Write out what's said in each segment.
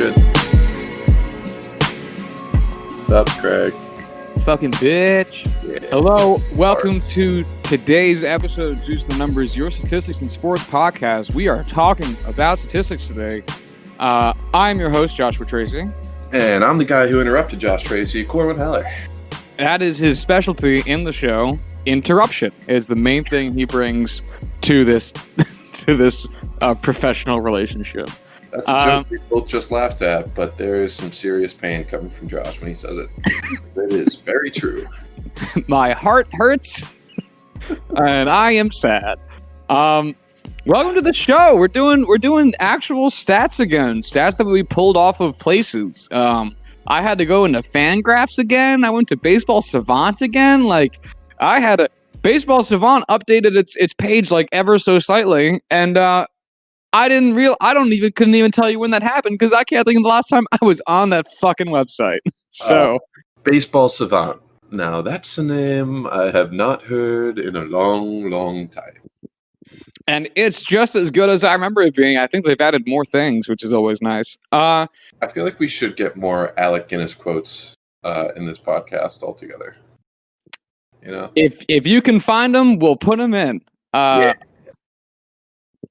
good. What's up, Craig? Fucking bitch. Yeah. Hello, welcome to today's episode of Juice the Numbers, your statistics and sports podcast. We are talking about statistics today. I'm your host, Joshua Tracy. And I'm the guy who interrupted Josh Tracy, Corwin Heller. That is his specialty in the show. Interruption is the main thing he brings to this professional relationship. That's a joke we both just laughed at, but there is some serious pain coming from Josh when he says it. It is very true. My heart hurts, and I am sad. Welcome to the show. We're doing actual stats again, stats that we pulled off of places. I had to go into Fangraphs again. I went to Baseball Savant again. I had a Baseball Savant updated its page ever so slightly, and couldn't even tell you when that happened because I can't think of the last time I was on that fucking website. So Baseball Savant. Now that's a name I have not heard in a long, long time. And it's just as good as I remember it being. I think they've added more things, which is always nice. I feel like we should get more Alec Guinness quotes in this podcast altogether. You know, if you can find them, we'll put them in. Yeah.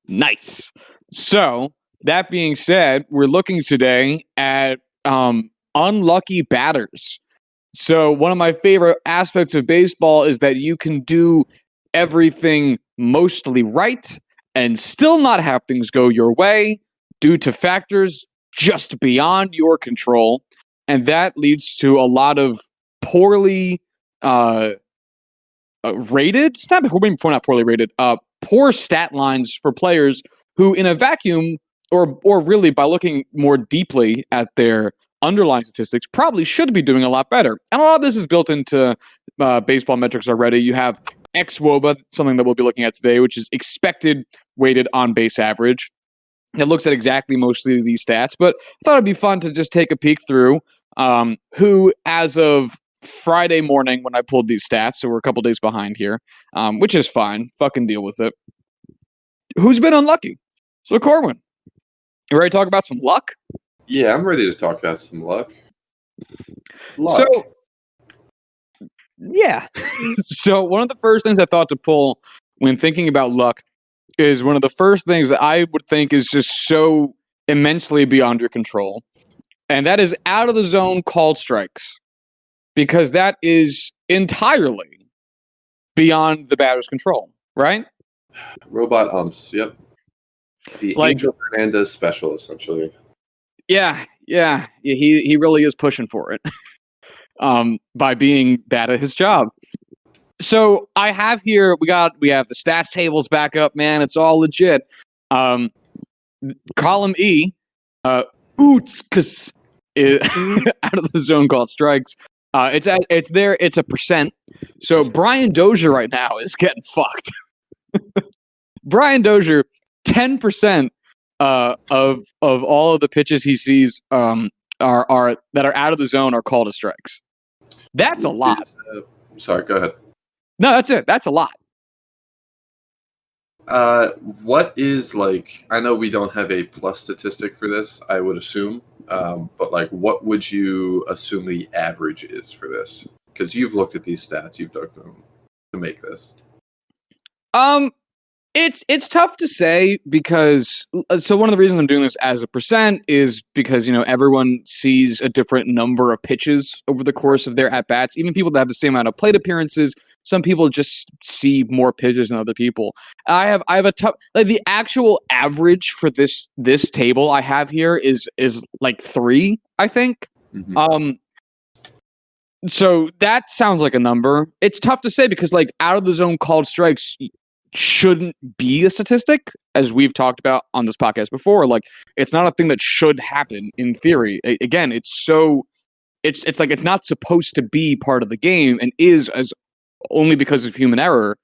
Nice. So that being said, we're looking today at unlucky batters. So one of my favorite aspects of baseball is that you can do everything mostly right and still not have things go your way due to factors just beyond your control. And that leads to a lot of poorly rated, not poorly rated, poor stat lines for players who in a vacuum or really by looking more deeply at their underlying statistics probably should be doing a lot better. And a lot of this is built into baseball metrics already. You have xWOBA, something that we'll be looking at today, which is expected weighted on base average. It looks at exactly mostly these stats, but I thought it'd be fun to just take a peek through who, as of Friday morning when I pulled these stats, so we're a couple days behind here, which is fine. Fucking deal with it. Who's been unlucky? So, Corwin, you ready to talk about some luck? Yeah, I'm ready to talk about some luck. So, yeah. So, one of the first things I thought to pull when thinking about luck is one of the first things that I would think is just so immensely beyond your control, and that is out of the zone called strikes. Because that is entirely beyond the batter's control, right? Robot umps, yep. The Angel Hernandez special, essentially. Yeah. He really is pushing for it by being bad at his job. So I have here, we have the stats tables back up, man. It's all legit. Column E, Ootskas is out of the zone called strikes. It's a percent. So Brian Dozier right now is getting fucked. Brian Dozier, 10% of all of the pitches he sees are that are out of the zone are called as strikes. That's a lot. Sorry, go ahead. No, that's it. That's a lot. What is I know we don't have a plus statistic for this, I would assume. But what would you assume the average is for this? Because you've looked at these stats, you've dug them to make this. It's tough to say because so one of the reasons I'm doing this as a percent is because everyone sees a different number of pitches over the course of their at bats. Even people that have the same amount of plate appearances, some people just see more pitches than other people. I have a tough the actual average for this table I have here is 3, I think. Mm-hmm. So that sounds like a number. It's tough to say because out of the zone called strikes shouldn't be a statistic, as we've talked about on this podcast before. It's not a thing that should happen in theory. Again, it's not supposed to be part of the game and is as only because of human error.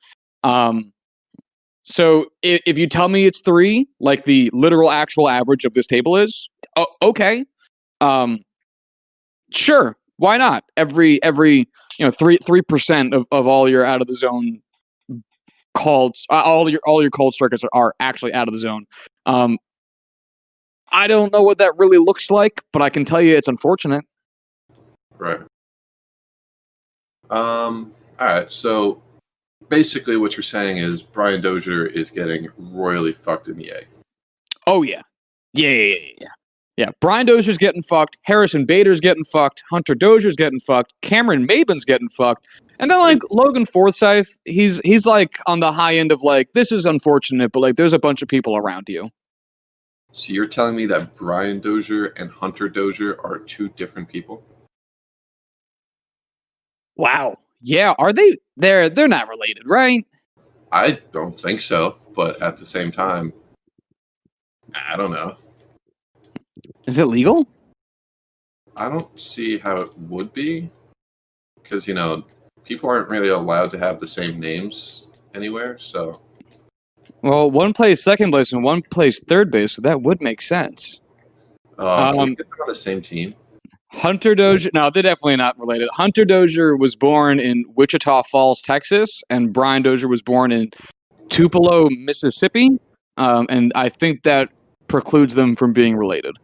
So if you tell me it's 3, like the literal actual average of this table is, okay. Sure. Why not? Every 3% of all your out of the zone called all your cold strikers are actually out of the zone. I don't know what that really looks like, but I can tell you it's unfortunate. Right. All right. So basically, what you're saying is Brian Dozier is getting royally fucked in the A. Oh yeah, yeah. Brian Dozier's getting fucked. Harrison Bader's getting fucked. Hunter Dozier's getting fucked. Cameron Maben's getting fucked. And then like Logan Forsythe, he's like on the high end of like, this is unfortunate, but like there's a bunch of people around you. So you're telling me that Brian Dozier and Hunter Dozier are two different people? Wow. Yeah, are they? They're not related, right? I don't think so, but at the same time, I don't know. Is it legal? I don't see how it would be, because people aren't really allowed to have the same names anywhere. So, Well, one plays second base and one plays third base, so that would make sense. can you get them on the same team? Hunter Dozier, no, they're definitely not related. Hunter Dozier was born in Wichita Falls, Texas, and Brian Dozier was born in Tupelo, Mississippi, and I think that precludes them from being related.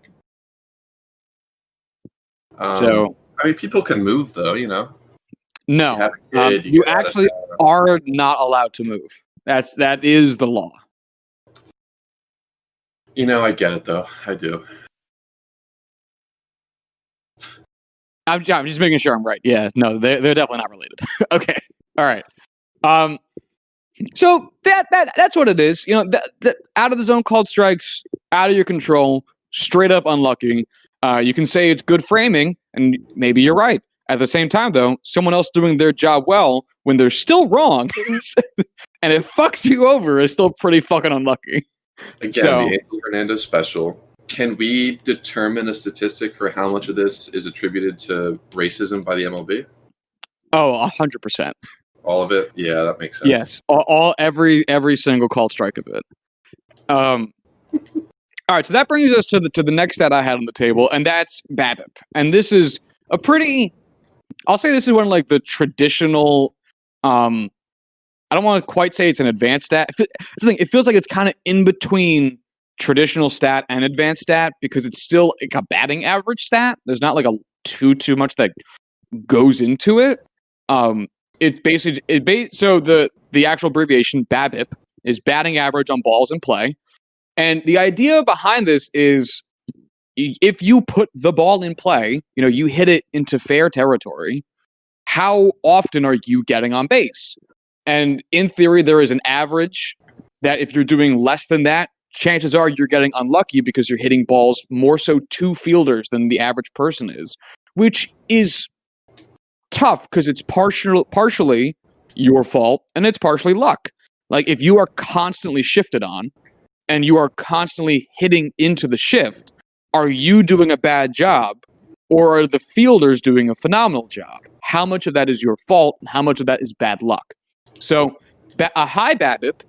So, I mean, people can move, though. No, you actually are not allowed to move. That is the law. I get it, though. I do. I'm just making sure I'm right. Yeah, no, they're definitely not related. Okay, all right. So that's what it is. That out of the zone called strikes, out of your control, straight up unlucky. You can say it's good framing, and maybe you're right. At the same time, though, someone else doing their job well when they're still wrong, and it fucks you over, is still pretty fucking unlucky. Again, the Angel Hernandez special. Can we determine a statistic for how much of this is attributed to racism by the MLB? Oh, 100%. All of it? Yeah, that makes sense. Yes, every single called strike of it. All right, so that brings us to the next stat I had on the table, and that's BABIP. And this is a pretty, I'll say this is one of like the traditional. I don't want to quite say it's an advanced stat. It feels like it's kind of in between traditional stat and advanced stat because it's still like a batting average stat. There's not like a too much that goes into it. It's basically so the actual abbreviation BABIP is batting average on balls in play, and the idea behind this is if you put the ball in play, you hit it into fair territory. How often are you getting on base? And in theory, there is an average that if you're doing less than that, chances are you're getting unlucky because you're hitting balls more so to fielders than the average person is, which is tough because it's partially your fault and it's partially luck. Like if you are constantly shifted on and you are constantly hitting into the shift, are you doing a bad job or are the fielders doing a phenomenal job? How much of that is your fault and how much of that is bad luck? So a high BABIP,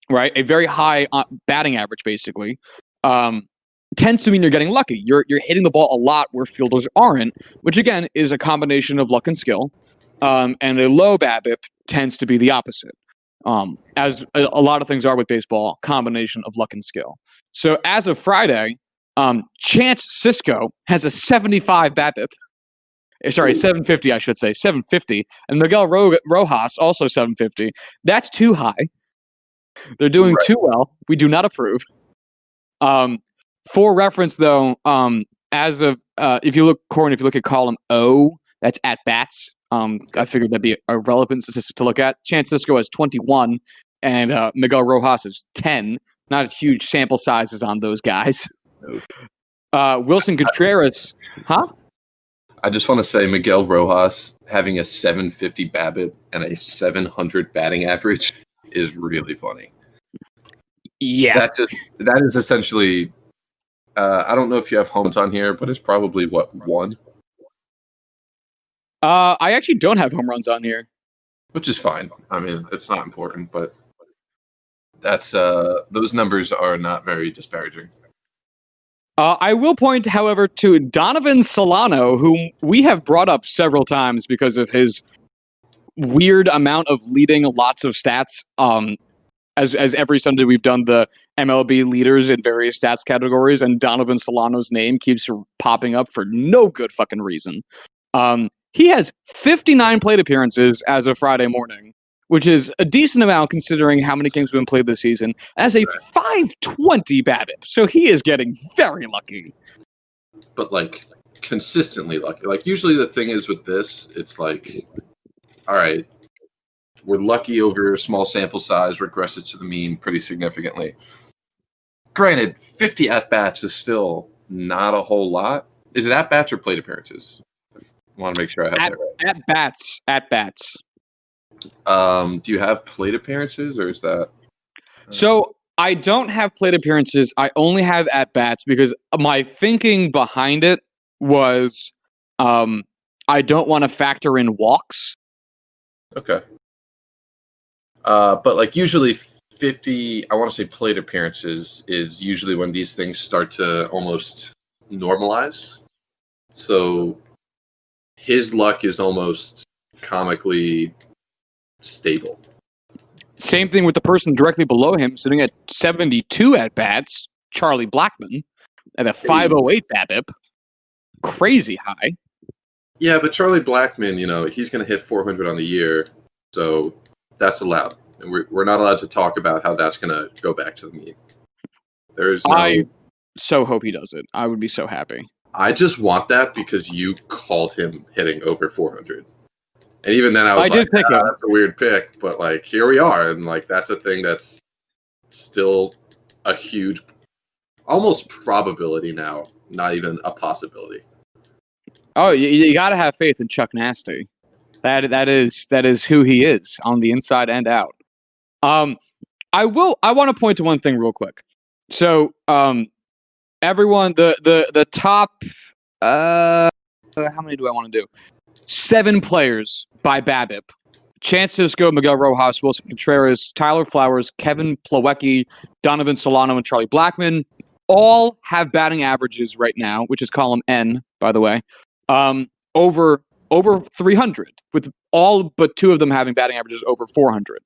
right, a very high batting average basically, tends to mean you're getting lucky. You're hitting the ball a lot where fielders aren't, which again is a combination of luck and skill. And a low BABIP tends to be the opposite. As a lot of things are with baseball, combination of luck and skill. So as of Friday, Chance Sisco has a 75 BABIP. Sorry, 750, I should say, 750. And Miguel Rojas, also 750. That's too high. They're doing too well. We do not approve. For reference, though, as of, if you look at column O, that's at bats. I figured that'd be a relevant statistic to look at. Chance Sisco has 21, and Miguel Rojas is 10. Not huge sample sizes on those guys. Wilson Contreras, huh? I just want to say Miguel Rojas having a 750 BABIP and a 700 batting average is really funny. Yeah. That is essentially, I don't know if you have home runs on here, but it's probably one? I actually don't have home runs on here. Which is fine. I mean, it's not important, but that's those numbers are not very disparaging. I will point, however, to Donovan Solano, whom we have brought up several times because of his weird amount of leading lots of stats as every Sunday we've done the MLB leaders in various stats categories, and Donovan Solano's name keeps popping up for no good fucking reason. He has 59 plate appearances as of Friday morning, which is a decent amount considering how many games have been played this season, as a 520 BABIP. So he is getting very lucky. But like consistently lucky. Like usually the thing is with this, it's like, all right, we're lucky over a small sample size, regresses to the mean pretty significantly. Granted, 50 at-bats is still not a whole lot. Is it at-bats or plate appearances? I want to make sure I have that right. At-bats. Do you have plate appearances, or is that... So I don't have plate appearances. I only have at-bats because my thinking behind it was I don't want to factor in walks. Okay. But like usually 50, I want to say plate appearances is usually when these things start to almost normalize. So his luck is almost comically stable. Same thing with the person directly below him, sitting at 72 at-bats, Charlie Blackmon, at a 508 BABIP. Crazy high. Yeah, but Charlie Blackmon, you know, he's going to hit 400 on the year, so that's allowed. And we're not allowed to talk about how that's going to go back to the mean. I so hope he does it. I would be so happy. I just want that because you called him hitting over 400. And even then I was did pick him. That's a weird pick, but like here we are, and like that's a thing that's still a huge almost probability now, not even a possibility. Oh, you got to have faith in Chuck Nasty. That is who he is on the inside and out. I want to point to one thing real quick. So, everyone, the top, how many do I want to do? 7 players by BABIP. Chance Cisco, Miguel Rojas, Wilson Contreras, Tyler Flowers, Kevin Plawecki, Donovan Solano, and Charlie Blackmon all have batting averages right now, which is column N, by the way, over 300, with all but 2 of them having batting averages over 400.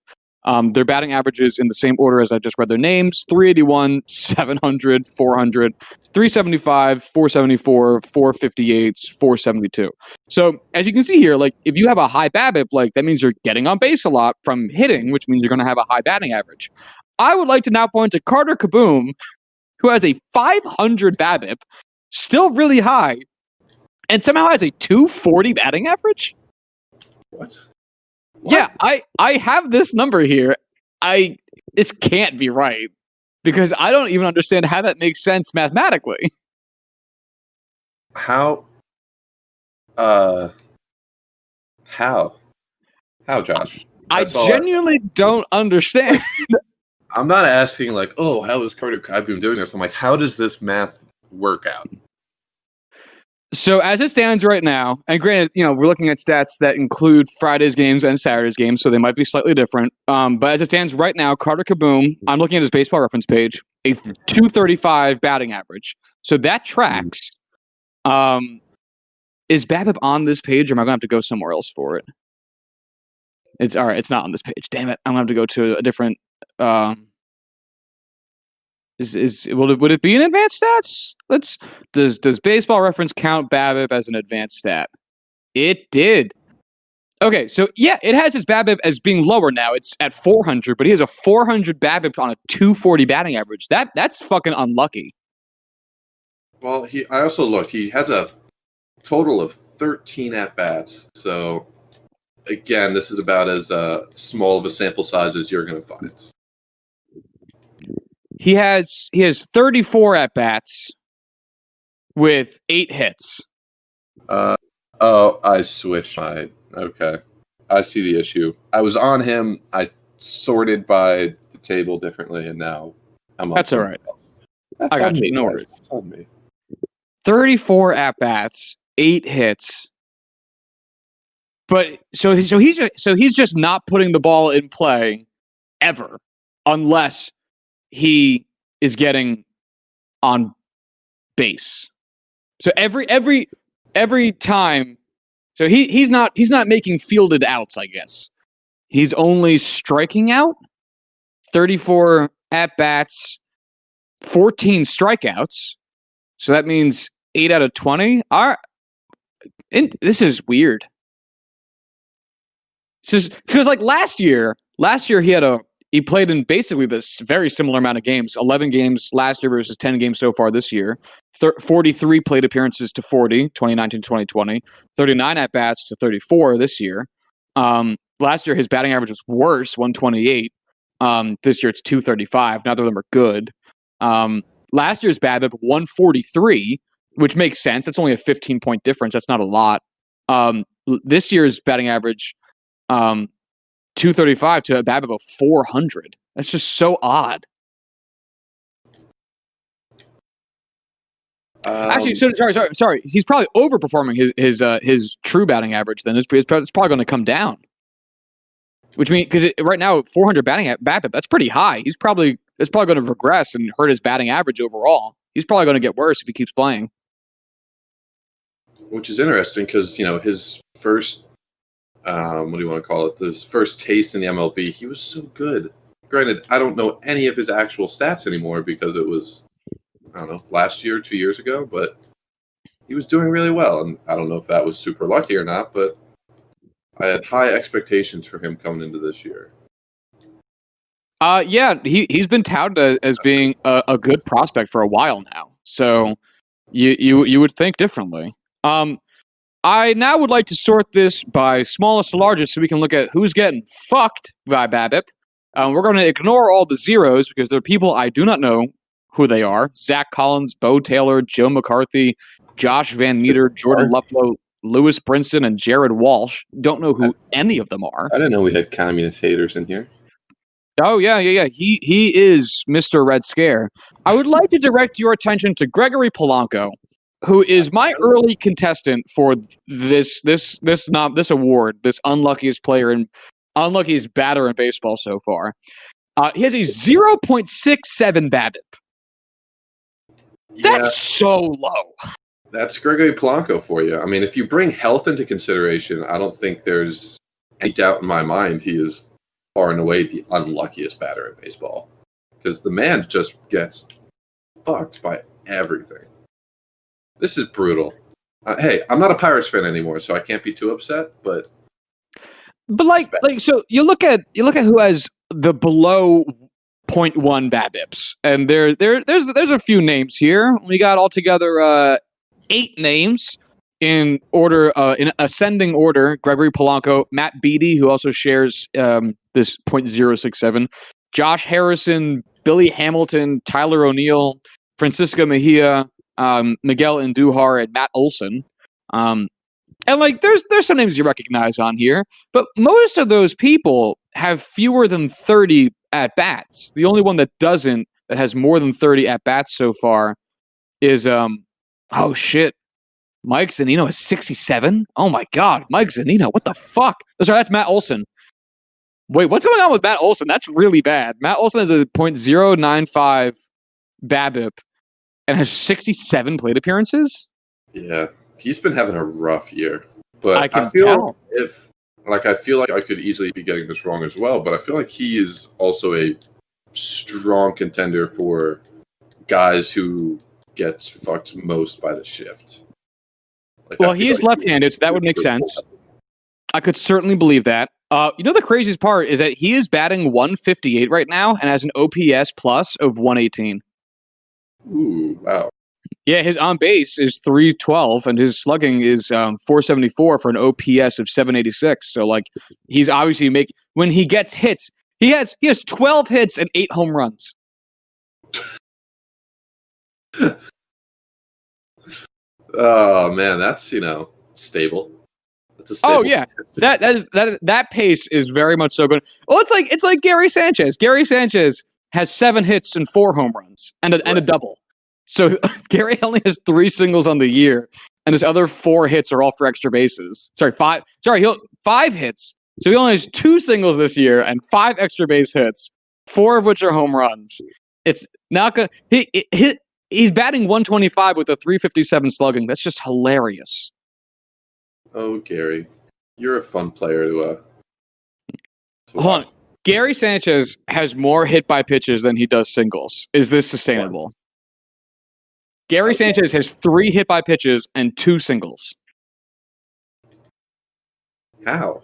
Their batting averages in the same order as I just read their names: 381, 700, 400, 375, 474, 458, 472. So as you can see here, like if you have a high BABIP, like that means you're getting on base a lot from hitting, which means you're going to have a high batting average. I would like to now point to Carter Kaboom, who has a 500 BABIP, still really high, and somehow has a 240 batting average. What? Yeah, I have this number here. This can't be right because I don't even understand how that makes sense mathematically. How, Josh? I genuinely don't understand. I'm not asking like, oh, how is Carter Kaboom doing this? I'm like, how does this math work out? So as it stands right now, and granted, you know, we're looking at stats that include Friday's games and Saturday's games, so they might be slightly different. But as it stands right now, Carter Kaboom, I'm looking at his baseball reference page, a 235 batting average. So that tracks. Is BABIP on this page, or am I going to have to go somewhere else for it? It's all right. It's not on this page. Damn it! I'm going to have to go to a different. Would it be in advanced stats? Does Baseball Reference count BABIP as an advanced stat? It did. Okay, so yeah, it has his BABIP as being lower now. It's at 400, but he has a 400 BABIP on a 240 batting average. That's fucking unlucky. Well, I also looked. He has a total of 13 at bats. So again, this is about as small of a sample size as you're going to find. He has 34 at bats with 8 hits. I switched my. Okay, I see the issue. I was on him. I sorted by the table differently, and now I'm. That's all right. I got you. No worries. It's on me. 34 at bats, 8 hits. But so he's just not putting the ball in play ever, unless he is getting on base. So every time, so he's not making fielded outs, I guess. He's only striking out 34 at-bats, 14 strikeouts. So that means 8 out of 20. This is weird. Because like last year he played in basically this very similar amount of games. 11 games last year versus 10 games so far this year. 43 plate appearances to 40, 2019 to 2020. 39 at-bats to 34 this year. Last year his batting average was worse, 128. This year it's 235. Neither of them are good. Last year's BABIP 143, which makes sense. That's only a 15-point difference. That's not a lot. This year's batting average 235 to a BABIP of 400. That's just so odd. Actually, sorry. He's probably overperforming his true batting average. Then it's probably going to come down. Which means because right now 400 batting at BABIP, that's pretty high. It's probably going to regress and hurt his batting average overall. He's probably going to get worse if he keeps playing. Which is interesting because his first. What do you want to call it? His first taste in the MLB, he was so good. Granted, I don't know any of his actual stats anymore because it was, I don't know, last year, 2 years ago, but he was doing really well. And I don't know if that was super lucky or not, but I had high expectations for him coming into this year. Yeah, he's been touted as being a good prospect for a while now. So you would think differently. I now would like to sort this by smallest to largest so we can look at who's getting fucked by BABIP. We're going to ignore all the zeros because there are people I do not know who they are. Zach Collins, Bo Taylor, Joe McCarthy, Josh Van Meter, Jordan Luplow, Lewis Brinson, and Jared Walsh. Don't know who any of them are. I didn't know we had communist haters in here. Oh, yeah. He is Mr. Red Scare. I would like to direct your attention to Gregory Polanco, who is my early contestant for this award, this unluckiest player and unluckiest batter in baseball so far. He has a 0.67 BABIP. That's so low. That's Gregory Polanco for you. I mean, if you bring health into consideration, I don't think there's any doubt in my mind he is far and away the unluckiest batter in baseball. Because the man just gets fucked by everything. This is brutal. Hey, I'm not a Pirates fan anymore, so I can't be too upset. But so you look at who has the below 0.1 BABIPs, and there's a few names here. We got altogether 8 names in order, in ascending order. Gregory Polanco, Matt Beattie, who also shares this 0.067, Josh Harrison, Billy Hamilton, Tyler O'Neill, Francisco Mejia, Miguel Andujar, and Matt Olson. And there's some names you recognize on here, but most of those people have fewer than 30 at bats. The only one that doesn't, that has more than 30 at bats so far, is Mike Zunino is 67. Oh my God, Mike Zunino, what the fuck? Oh, sorry, that's Matt Olson. Wait, what's going on with Matt Olson? That's really bad. Matt Olson has a 0.095 BABIP and has 67 plate appearances. Yeah, he's been having a rough year. But I feel like I could easily be getting this wrong as well, but I feel like he is also a strong contender for guys who gets fucked most by the shift. He is left-handed, so that would make sense. I could certainly believe that. The craziest part is that he is batting 158 right now and has an OPS plus of 118. Ooh, wow. Yeah, his on base is 312 and his slugging is 474 for an OPS of 786. So he's obviously when he gets hits, he has 12 hits and 8 home runs. Oh man, that's stable. That's a stable. Oh yeah, that pace is very much so good. Well, it's like Gary Sanchez. Gary Sanchez has 7 hits and 4 home runs and a double. So Gary only has 3 singles on the year, and his other 4 hits are all for extra bases. Sorry, 5. Sorry, 5 hits. So he only has 2 singles this year and 5 extra base hits, 4 of which are home runs. It's not good. He's batting 125 with a 357 slugging. That's just hilarious. Oh, Gary, you're a fun player to Hold on. Gary Sanchez has more hit by pitches than he does singles. Is this sustainable? Gary Sanchez has 3 hit by pitches and 2 singles. How?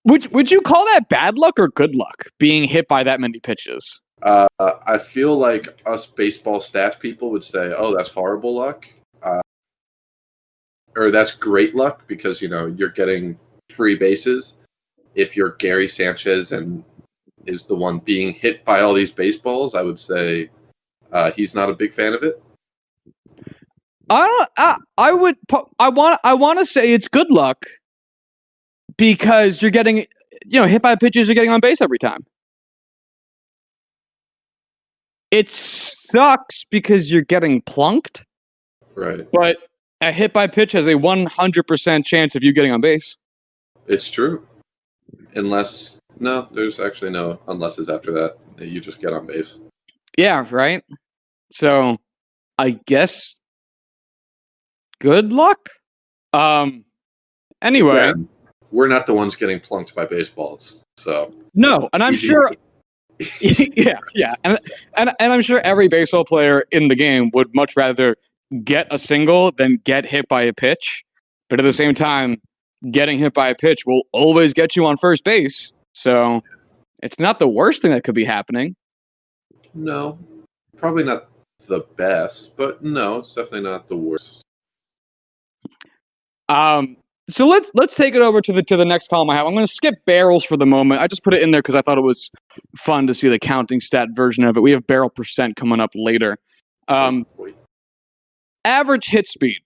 Would you call that bad luck or good luck, being hit by that many pitches? I feel like us baseball stats people would say, "Oh, that's horrible luck," or "That's great luck," because you're getting free bases. If you're Gary Sanchez and is the one being hit by all these baseballs, I would say he's not a big fan of it. I want to say it's good luck because you're getting, hit by pitches, you're getting on base every time. It sucks because you're getting plunked. Right. But a hit by pitch has a 100% chance of you getting on base. It's true. There's actually no unlesses after that. You just get on base. Yeah, right? So, I guess good luck? Anyway. Yeah, we're not the ones getting plunked by baseballs, so. No, and I'm sure... yeah. And I'm sure every baseball player in the game would much rather get a single than get hit by a pitch. But at the same time, getting hit by a pitch will always get you on first base. So it's not the worst thing that could be happening. No, probably not the best, but no, it's definitely not the worst. So let's take it over to the next column I have. I'm going to skip barrels for the moment. I just put it in there because I thought it was fun to see the counting stat version of it. We have barrel percent coming up later. Average hit speed.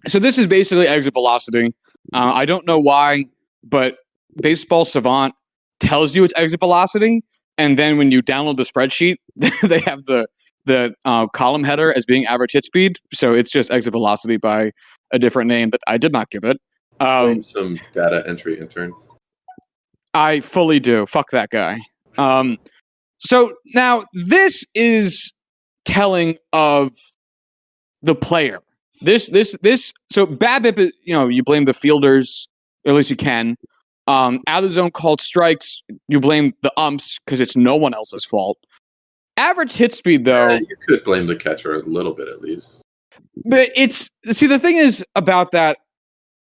So this is basically exit velocity. I don't know why, but Baseball Savant tells you it's exit velocity, and then when you download the spreadsheet, they have the column header as being average hit speed. So it's just exit velocity by a different name that I did not give it. Some data entry intern. I fully do. Fuck that guy. So now this is telling of the player. This. So BABIP, you blame the fielders, or at least you can. Out of the zone called strikes, you blame the umps because it's no one else's fault. Average hit speed, though, you could blame the catcher a little bit at least. But the thing is about that,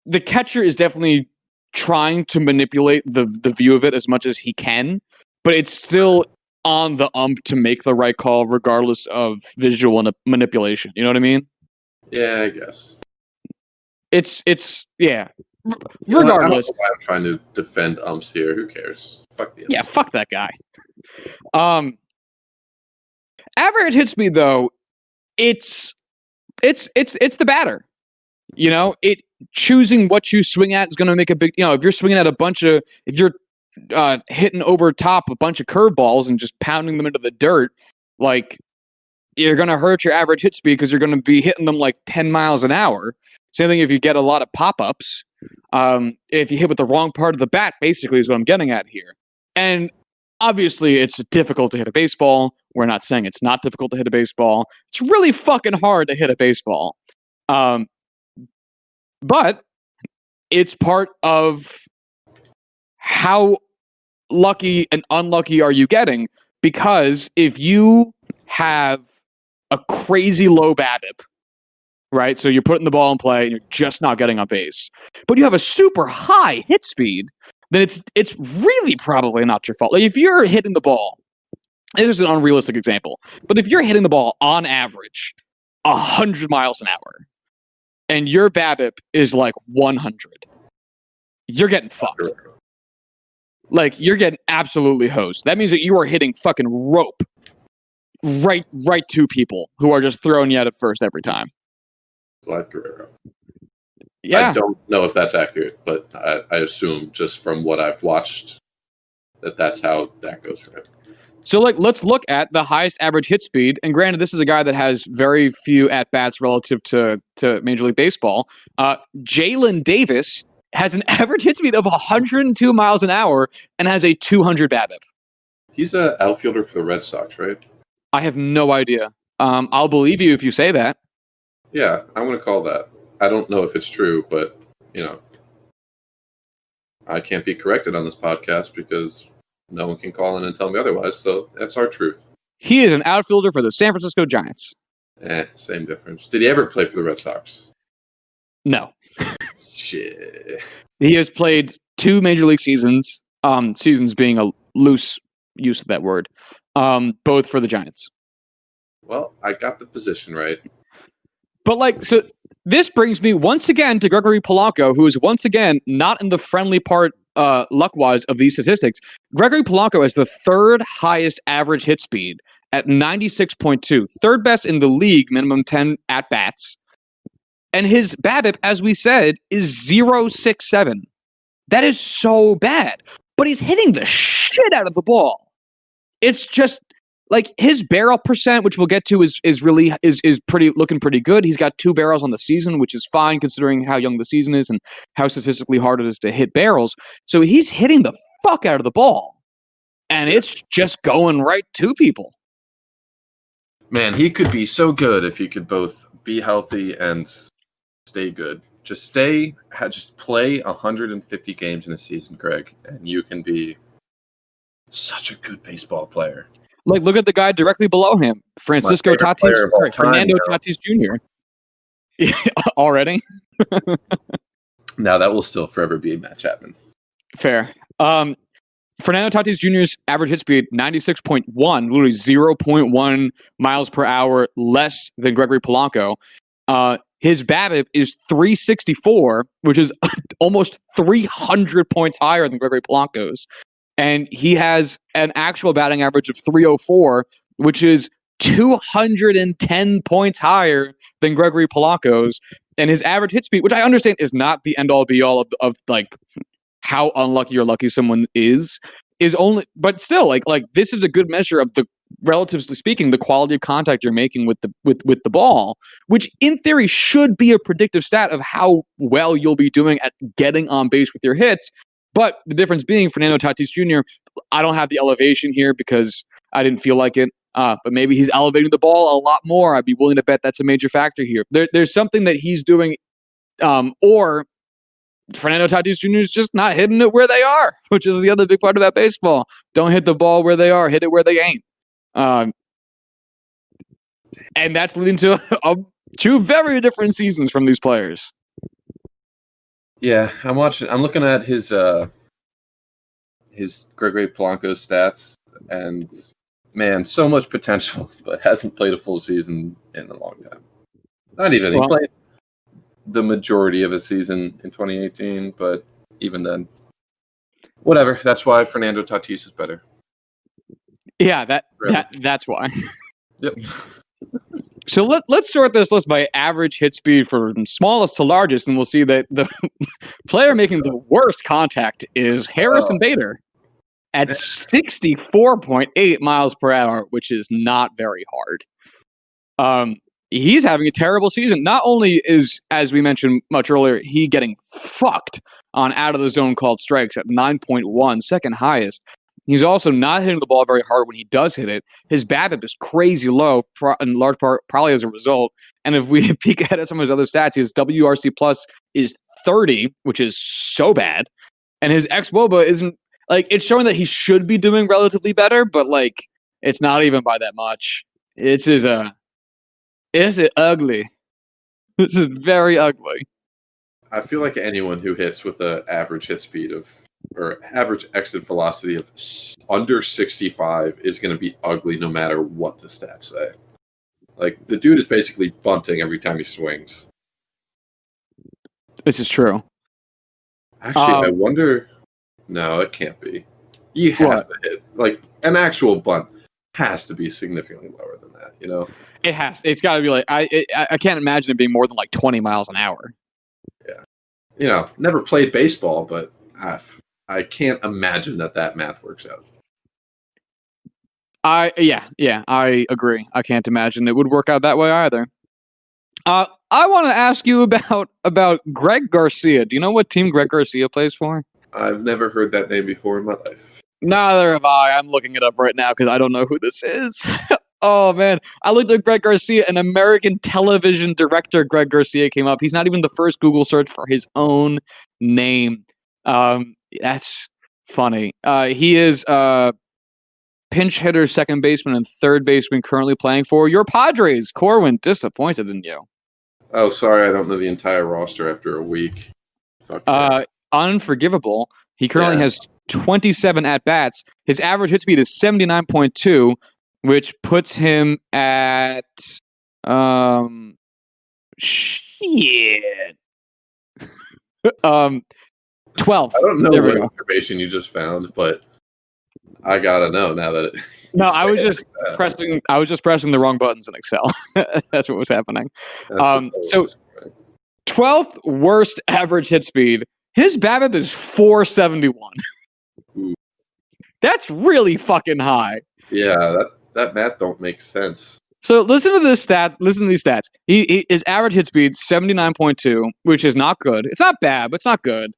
the catcher is definitely trying to manipulate the view of it as much as he can, but it's still on the ump to make the right call regardless of visual manipulation. You know what I mean? Yeah, I guess. It's yeah. Regardless, I don't know why I'm trying to defend umps here. Who cares? Fuck the umps. Yeah, fuck that guy. Average hit speed, though, it's the batter. It choosing what you swing at is going to make a big. If you're swinging at if you're hitting over top a bunch of curveballs and just pounding them into the dirt, like, you're going to hurt your average hit speed because you're going to be hitting them like 10 miles an hour. Same thing if you get a lot of pop-ups. If you hit with the wrong part of the bat, basically, is what I'm getting at here. And obviously, it's difficult to hit a baseball. We're not saying it's not difficult to hit a baseball. It's really fucking hard to hit a baseball. But it's part of how lucky and unlucky are you getting? Because if you have a crazy low BABIP, right? So you're putting the ball in play and you're just not getting on base, but you have a super high hit speed, then it's really probably not your fault. Like, if you're hitting the ball, this is an unrealistic example, but if you're hitting the ball on average 100 miles an hour and your BABIP is like 100, you're getting fucked. Like, you're getting absolutely hosed. That means that you are hitting fucking rope right to people who are just throwing you out at first every time. Vlad Guerrero. Yeah. I don't know if that's accurate, but I assume just from what I've watched that's how that goes for him. So, let's look at the highest average hit speed. And granted, this is a guy that has very few at-bats relative to Major League Baseball. Jalen Davis has an average hit speed of 102 miles an hour and has a 200 BABIP. He's an outfielder for the Red Sox, right? I have no idea. I'll believe you if you say that. Yeah, I'm going to call that. I don't know if it's true, but, I can't be corrected on this podcast because no one can call in and tell me otherwise. So that's our truth. He is an outfielder for the San Francisco Giants. Same difference. Did he ever play for the Red Sox? No. Shit. He has played 2 major league seasons, seasons being a loose use of that word, both for the Giants. Well, I got the position right. But so this brings me once again to Gregory Polanco, who is once again not in the friendly part, luck-wise, of these statistics. Gregory Polanco has the 3rd highest average hit speed at 96.2, 3rd best in the league, minimum 10 at-bats. And his BABIP, as we said, is 0.67. That is so bad. But he's hitting the shit out of the ball. It's just like his barrel percent, which we'll get to, is looking pretty good. He's got 2 barrels on the season, which is fine considering how young the season is and how statistically hard it is to hit barrels. So he's hitting the fuck out of the ball. And it's just going right to people. Man, he could be so good if he could both be healthy and stay good. Just play 150 games in a season, Greg, and you can be such a good baseball player. Like, look at the guy directly below him, Fernando Tatis Jr. Already? Now that will still forever be Matt Chapman. Fair. Fernando Tatis Jr.'s average hit speed, 96.1, literally 0.1 miles per hour less than Gregory Polanco. His BABIP is 364, which is almost 300 points higher than Gregory Polanco's. And he has an actual batting average of 304, which is 210 points higher than Gregory Polanco's. And his average hit speed, which I understand is not the end-all be-all of like how unlucky or lucky someone is only, but still, like this is a good measure of the, relatively speaking, the quality of contact you're making with the ball, which in theory should be a predictive stat of how well you'll be doing at getting on base with your hits. But the difference being Fernando Tatis Jr., I don't have the elevation here because I didn't feel like it. But maybe he's elevating the ball a lot more. I'd be willing to bet that's a major factor here. There's something that he's doing, or Fernando Tatis Jr. is just not hitting it where they are, which is the other big part about baseball. Don't hit the ball where they are, hit it where they ain't. And that's leading to 2 very different seasons from these players. Yeah, I'm looking at his Gregory Polanco stats, and man, so much potential, but hasn't played a full season in a long time. Not even. He played the majority of a season in 2018, but even then, whatever. That's why Fernando Tatis is better. Yeah, that's why. Yep. So let's sort this list by average hit speed from smallest to largest, and we'll see that the player making the worst contact is Harrison Bader at 64.8 miles per hour, which is not very hard. He's having a terrible season. Not only is, as we mentioned much earlier, he getting fucked on out of the zone called strikes at 9.1, second highest. He's also not hitting the ball very hard when he does hit it. His BABIP is crazy low, in large part probably as a result. And if we peek ahead at some of his other stats, his WRC plus is 30, which is so bad. And his xWOBA isn't, like, it's showing that he should be doing relatively better, but like it's not even by that much. It's ugly. This is very ugly. I feel like anyone who hits with an average hit speed or average exit velocity of under 65 is going to be ugly no matter what the stats say. Like, the dude is basically bunting every time he swings. This is true. Actually, I wonder... No, it can't be. You have to hit. Like, an actual bunt has to be significantly lower than that, you know? It has. It's got to be like... I can't imagine it being more than like 20 miles an hour. Yeah. You know, never played baseball, but I can't imagine that math works out. Yeah, I agree. I can't imagine it would work out that way either. I want to ask you about Greg Garcia. Do you know what team Greg Garcia plays for? I've never heard that name before in my life. Neither have I. I'm looking it up right now because I don't know who this is. Oh, man. I looked at Greg Garcia, an American television director. Greg Garcia came up. He's not even the first Google search for his own name. That's funny. He is pinch hitter, second baseman, and third baseman currently playing for your Padres. Corwin, disappointed in you. Oh, sorry, I don't know the entire roster after a week. Fuck that. Unforgivable. He currently has 27 at-bats. His average hit speed is 79.2, which puts him at... shit. 12th. I don't know there what we go. information you just found, but I gotta know now that No, I was just pressing the wrong buttons in Excel. That's what was happening. So 12th worst average hit speed. His BABIP is 471. Ooh. That's really fucking high. Yeah, that math don't make sense. So listen to this stat. Listen to these stats. His average hit speed 79.2, which is not good. It's not bad, but it's not good.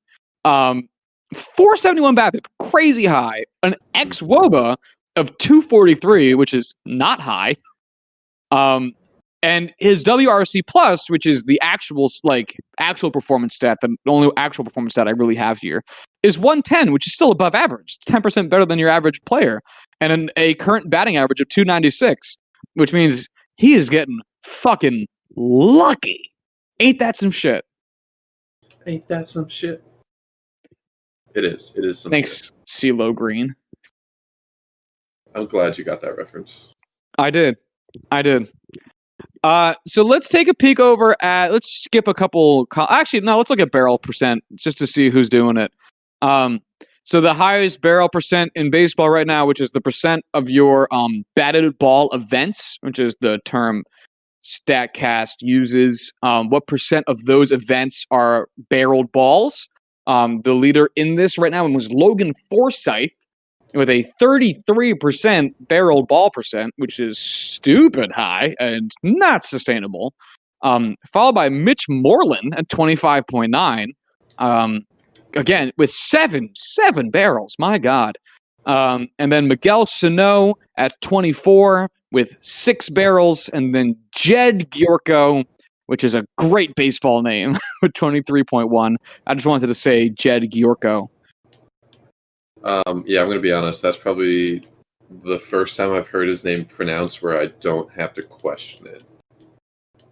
471 BABIP, crazy high. An xWOBA of 243, which is not high. And his WRC plus, which is the actual performance stat, the only actual performance stat I really have here, is 110, which is still above average. It's 10% better than your average player. And a current batting average of 296, which means he is getting fucking lucky. Ain't that some shit? Ain't that some shit? It is. It is some Thanks, shit. CeeLo Green. I'm glad you got that reference. I did. So let's take a peek over at. Let's skip a couple. Actually, no. Let's look at barrel percent just to see who's doing it. So the highest barrel percent in baseball right now, which is the percent of your batted ball events, which is the term StatCast uses. What percent of those events are barreled balls? The leader in this right now was Logan Forsythe with a 33% barreled ball percent, which is stupid high and not sustainable. Followed by Mitch Moreland at 25.9. Again, with seven barrels. My God. And then Miguel Sano at 24 with 6 barrels. And then Jed Giorco, which is a great baseball name, with 23.1. I just wanted to say Jed Giorco. Yeah, I'm going to be honest. That's probably the first time I've heard his name pronounced where I don't have to question it.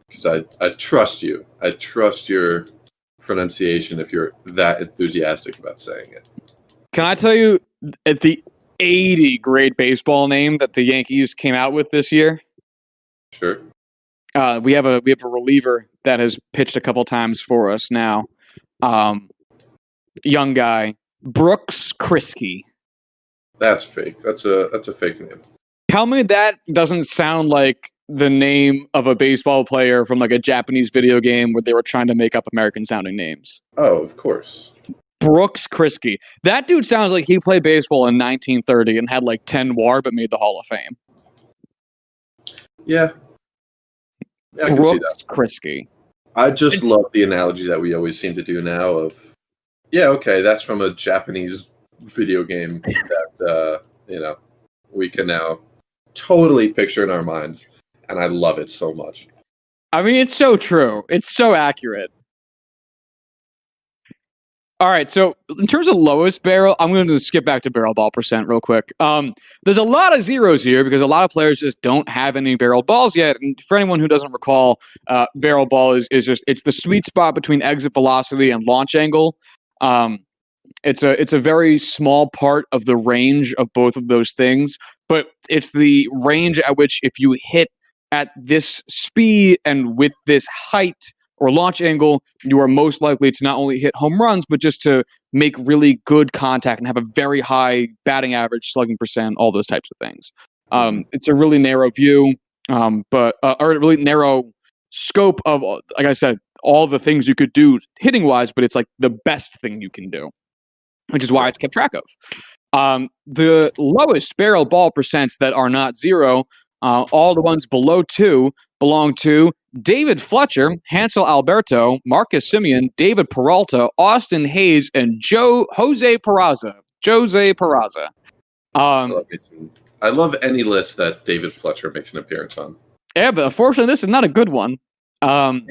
Because I trust you. I trust your pronunciation if you're that enthusiastic about saying it. Can I tell you the 80 great baseball name that the Yankees came out with this year? Sure. We have a reliever that has pitched a couple times for us now. Young guy, Brooks Kriske. That's fake. That's a fake name. Tell me that doesn't sound like the name of a baseball player from like a Japanese video game where they were trying to make up American sounding names. Oh, of course. Brooks Kriske. That dude sounds like he played baseball in 1930 and had like 10 WAR but made the Hall of Fame. Yeah. I can Brooks see that. Kriske. I just love the analogy that we always seem to do now of, yeah, okay, that's from a Japanese video game that, we can now totally picture in our minds. And I love it so much. I mean, it's so true. It's so accurate. All right, so in terms of lowest barrel, I'm going to skip back to barrel ball percent real quick. There's a lot of zeros here because a lot of players just don't have any barrel balls yet. And for anyone who doesn't recall, barrel ball is just it's the sweet spot between exit velocity and launch angle. It's a very small part of the range of both of those things, but it's the range at which if you hit at this speed and with this height or launch angle, you are most likely to not only hit home runs, but just to make really good contact and have a very high batting average, slugging percent, all those types of things. It's a really narrow view, or a really narrow scope of, like I said, all the things you could do hitting wise, but it's like the best thing you can do, which is why it's kept track of. The lowest barrel ball percents that are not zero, all the ones below 2 belong to David Fletcher, Hansel Alberto, Marcus Simeon, David Peralta, Austin Hayes, and Jose Peraza. I love any list that David Fletcher makes an appearance on. Yeah, but unfortunately, this is not a good one. Yeah,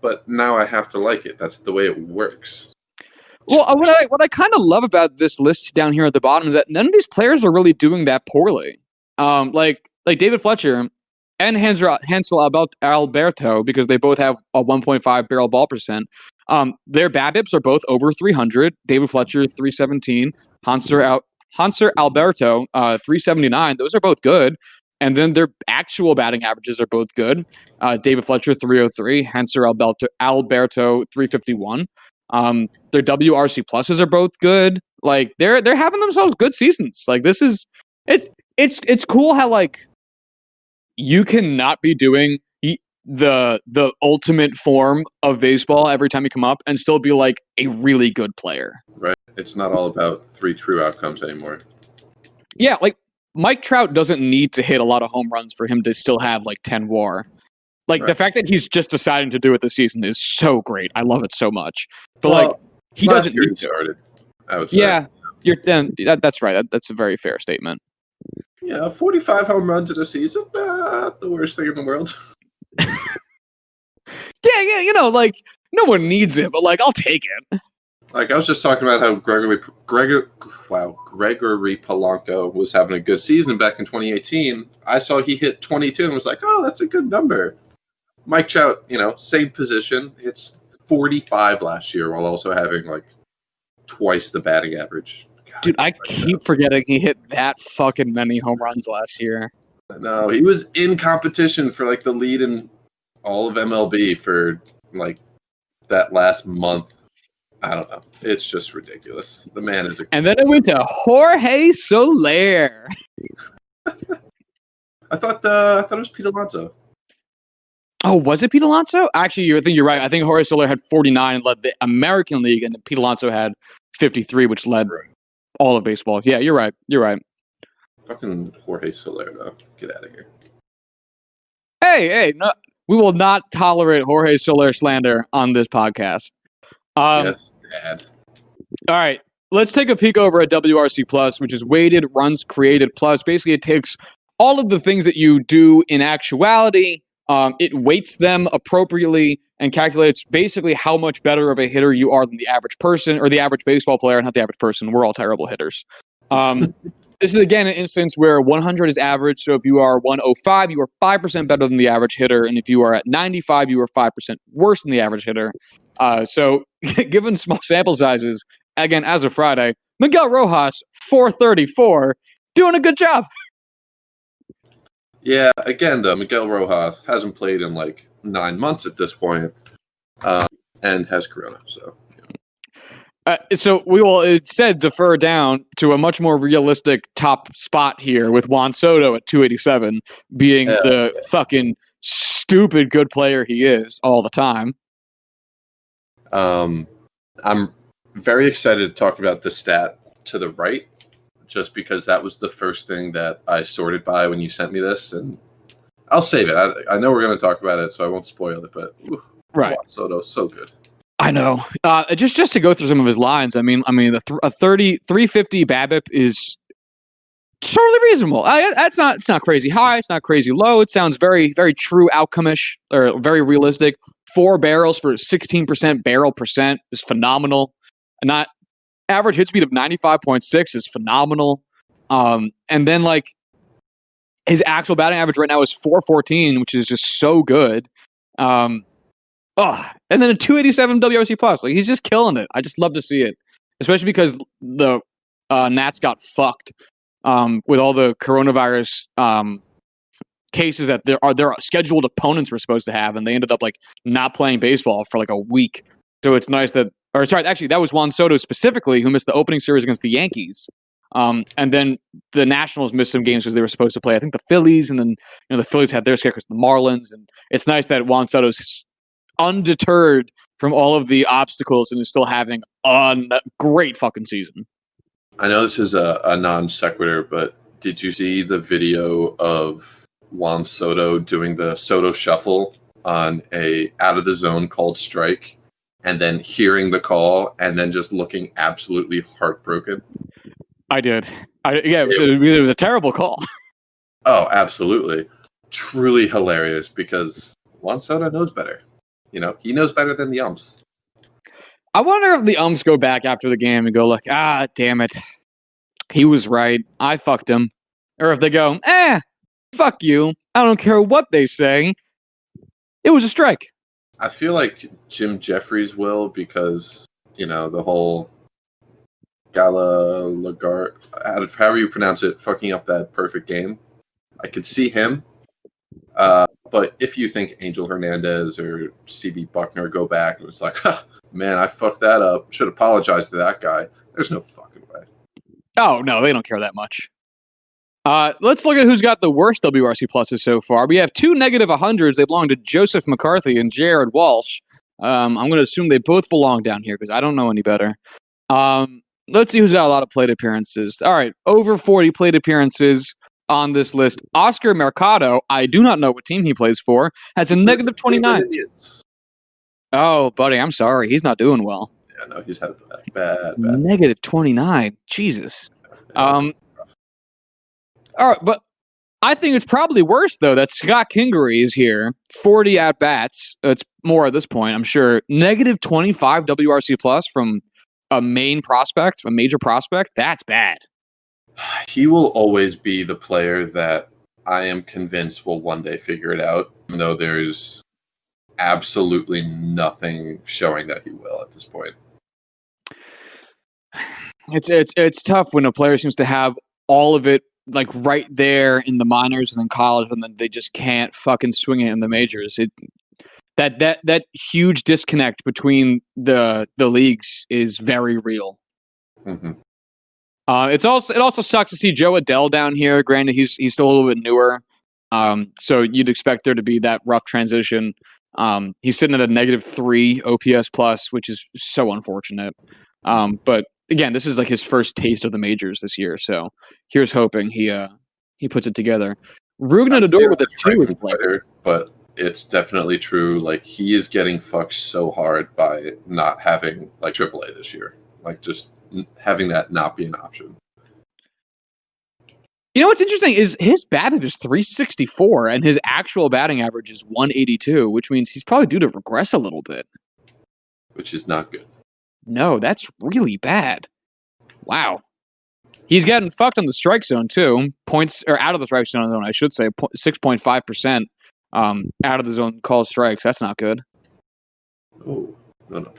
but now I have to like it. That's the way it works. Well, what I kind of love about this list down here at the bottom is that none of these players are really doing that poorly. Like David Fletcher and Hansel Alberto, because they both have a 1.5 barrel ball percent. Their BABIPs are both over 300. David Fletcher 317, Hanser Alberto 379. Those are both good. And then their actual batting averages are both good. David Fletcher 303, Hanser Alberto 351. Their WRC pluses are both good. Like they're having themselves good seasons. Like this is it's cool how like you cannot be doing the ultimate form of baseball every time you come up and still be like a really good player. Right. It's not all about 3 true outcomes anymore. Yeah, like Mike Trout doesn't need to hit a lot of home runs for him to still have like 10 WAR. Like Right. the fact that he's just deciding to do it this season is so great. I love it so much. But like he doesn't need to. Started, I would say. Yeah, that's right. That's a very fair statement. Yeah, 45 home runs in a season, not the worst thing in the world. Yeah, like no one needs it, but like I'll take it. Like I was just talking about how Gregory Polanco was having a good season back in 2018. I saw he hit 22 and was like, "Oh, that's a good number." Mike Trout, same position. It's 45 last year while also having like twice the batting average. God, dude, I keep forgetting he hit that fucking many home runs last year. No, he was in competition for like the lead in all of MLB for like that last month. I don't know. It's just ridiculous. The man is And then it went to Jorge Soler. I thought it was Pete Alonso. Oh, was it Pete Alonso? Actually, I think you're right. I think Jorge Soler had 49 and led the American League, and Pete Alonso had 53, which led all of baseball. Yeah, you're right. Fucking Jorge Soler, though. Get out of here. Hey, no, we will not tolerate Jorge Soler slander on this podcast. Yes, Dad. All right, let's take a peek over at WRC Plus, which is weighted runs created plus. Basically, it takes all of the things that you do in actuality, it weights them appropriately and calculates basically how much better of a hitter you are than the average person or the average baseball player, not the average person. We're all terrible hitters. This is, again, an instance where 100 is average. So if you are 105, you are 5% better than the average hitter. And if you are at 95, you are 5% worse than the average hitter. So given small sample sizes, again, as of Friday, Miguel Rojas, 434, doing a good job. Yeah, again, though, Miguel Rojas hasn't played in like 9 months at this point, and has corona. So we will instead defer down to a much more realistic top spot here with Juan Soto at 287 being the fucking stupid good player he is all the time. I'm very excited to talk about the stat to the right, just because that was the first thing that I sorted by when you sent me this, and I'll save it. I know we're going to talk about it, so I won't spoil it, but right. Juan Soto, so good. I know. Just to go through some of his lines, I mean, a 350 BABIP is totally reasonable. It's not crazy high. It's not crazy low. It sounds very, very true outcome-ish or very realistic. 4 barrels for 16% barrel percent is phenomenal. Not average hit speed of 95.6 is phenomenal. And then like his actual batting average right now is 414, which is just so good. And then a 287 WRC plus. Like he's just killing it. I just love to see it, especially because the Nats got fucked with all the coronavirus cases that their scheduled opponents were supposed to have, and they ended up like not playing baseball for like a week. So it's nice that, actually, that was Juan Soto specifically who missed the opening series against the Yankees. And then the Nationals missed some games because they were supposed to play, I think, the Phillies, and then the Phillies had their scarecrows, the Marlins, and it's nice that Juan Soto's undeterred from all of the obstacles and is still having a great fucking season. I know this is a non sequitur, but did you see the video of Juan Soto doing the Soto shuffle on a out of the zone called strike, and then hearing the call and then just looking absolutely heartbroken? I did. It was a terrible call. Oh, absolutely. Truly hilarious because Juan Soto knows better. He knows better than the umps. I wonder if the umps go back after the game and go like, damn it. He was right. I fucked him. Or if they go, fuck you. I don't care what they say. It was a strike. I feel like Jim Jeffries will because, the whole Gala Lagarde, however you pronounce it, fucking up that perfect game. I could see him. But if you think Angel Hernandez or CB Buckner go back and it's like, man, I fucked that up. Should apologize to that guy. There's no fucking way. Oh, no, they don't care that much. Let's look at who's got the worst WRC pluses so far. We have 2 negative 100s. They belong to Joseph McCarthy and Jared Walsh. I'm going to assume they both belong down here because I don't know any better. Let's see who's got a lot of plate appearances. All right, over 40 plate appearances on this list. Oscar Mercado, I do not know what team he plays for, has a negative 29. Oh, buddy, I'm sorry. He's not doing well. Yeah, no, he's had a bad. Negative 29. Jesus. All right, but I think it's probably worse, though, that Scott Kingery is here. 40 at-bats. It's more at this point, I'm sure. Negative 25 WRC plus from a major prospect. That's bad. He will always be the player that I am convinced will one day figure it out, even though there's absolutely nothing showing that he will at this point. It's tough when a player seems to have all of it like right there in the minors and in college, and then they just can't fucking swing it in the majors. That huge disconnect between the leagues is very real. Mm-hmm. It also sucks to see Joe Adell down here. Granted, he's still a little bit newer, so you'd expect there to be that rough transition. He's sitting at a negative 3 OPS plus, which is so unfortunate. But again, this is like his first taste of the majors this year, so here's hoping he puts it together. Rugna Dador with a 2 is better, but it's definitely true. Like, he is getting fucked so hard by not having like AAA this year. Like, just having that not be an option. You know what's interesting is his BABIP is 364 and his actual batting average is 182, which means he's probably due to regress a little bit. Which is not good. No, that's really bad. Wow. He's getting fucked on the strike zone too. Points or out of the strike zone, I should say, 6.5% out of the zone called strikes. That's not good. Oh, no.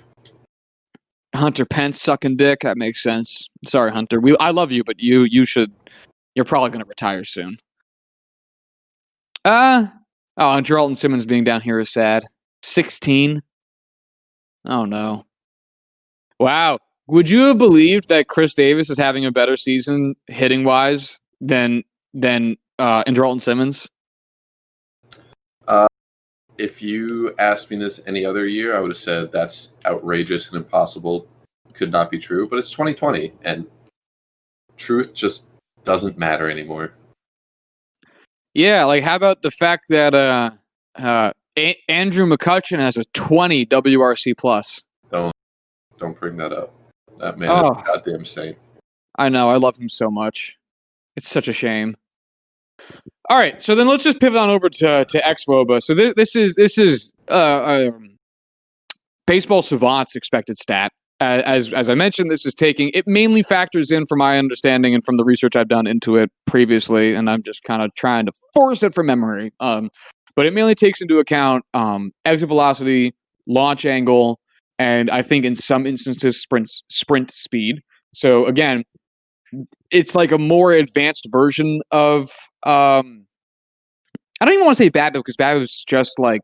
Hunter Pence sucking dick. That makes sense. Sorry, Hunter. I love you, but you should. You're probably going to retire soon. And Jarlton Simmons being down here is sad. 16. Oh no. Wow. Would you have believed that Chris Davis is having a better season hitting wise than Andrelton Simmons? If you asked me this any other year, I would have said that's outrageous and impossible. Could not be true, but it's 2020 and truth just doesn't matter anymore. Yeah, like how about the fact that Andrew McCutchen has a 20 WRC plus? Don't bring that up. That man is a goddamn saint. I know, I love him so much. It's such a shame. All right, so then let's just pivot on over to xwOBA. So this is Baseball Savant's expected stat. As I mentioned, this is it mainly factors in from my understanding and from the research I've done into it previously, and I'm just kind of trying to force it from memory. But it mainly takes into account exit velocity, launch angle, and I think in some instances sprint speed. So again, it's like a more advanced version of I don't even want to say BABIP because BABIP is just like